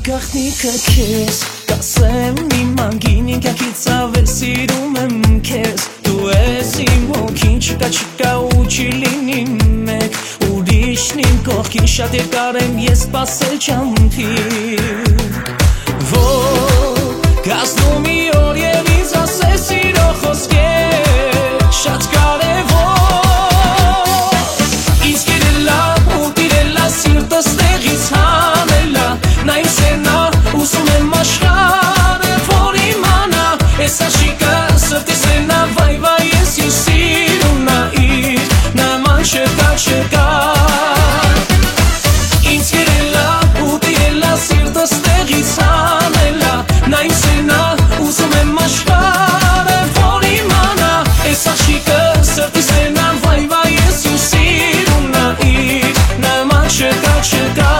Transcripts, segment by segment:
Գաղտնիքը քեզ կասեմ իմ անգին ինքակից ավել սիրում եմ քեզ Դու ես իմ հոգին չկա ու չի լինի մեկ Ուրիշն իմ կողքին շատ երկար եմ ես սպասել չամթին Որ կազնում մի օր և ինձ ասես սիրո խոսքեր Շատ կարևոր Ինձ կերելա ու տիրելա սիրտս տեղից հանելա Նա իմ սենա ուզում եմ աշխարը որ իմանա Ես աշիկը սրտի սենա վայ վայ ես իմ սիրում նա իր նման չկա Ինձ կերելա ու տիրելա սիրտս տեղից հանելա Նա իմ սենա ուզում եմ աշխարը որ իմանա Ես աշիկը սրտի սենա վայ վայ ես իմ սիրում նա իր նման չկա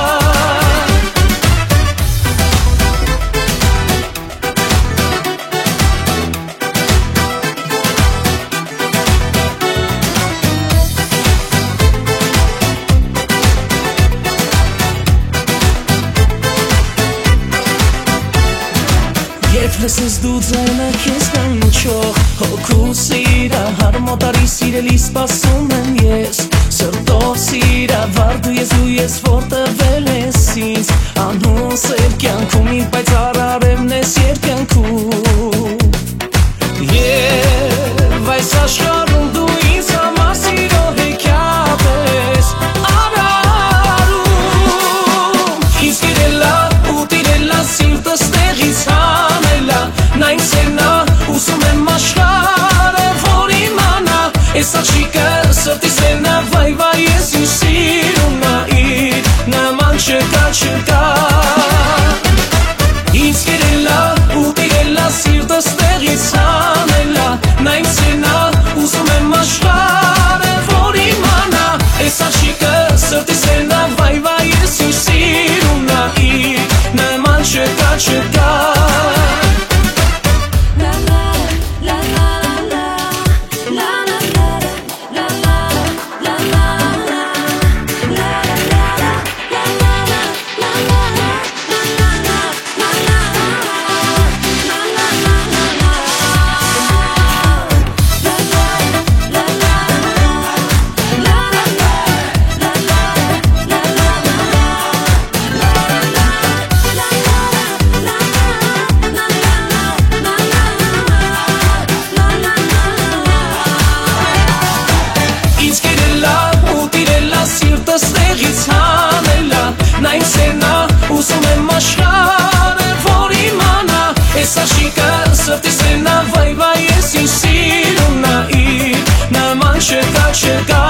Երբ լսես դու ձայնը քեզ կանչող Հոգուս իրա հարմոտարի սիրելի սպասում եմ ես Սրտով սիրա վարդու ես որ տվել ես ինձ Անհուն սև կյանքում իմ պայծառ արևն ես երկնքում Եվ այս աշխարհում դու ինձ համար սիրո հեքիաթ ես արարում Ինձ կերելա ու տիրելա սիրտս տեղից Նա իմ սենա ուզում եմ աշխարը որ իմանա Ես աշիկը սրտի սենա վայ վայ ես իմ սիրում նա իր նման չկա Ինձ կերելա ու տիրելա սիրտս տեղից հանելա Նա իմ սենա ուզում եմ աշխարը որ իմանա Ես աշիկը սրտի սենա վայ վայ ես իմ սիրում նա իր նման չկա Ստեղից հանելա Նա իմ սենա ուզում եմ աշխարը որ իմանա Ես աշիկը սրտի սենա վայ վայ ես իմ սիրում նա իր նման չկա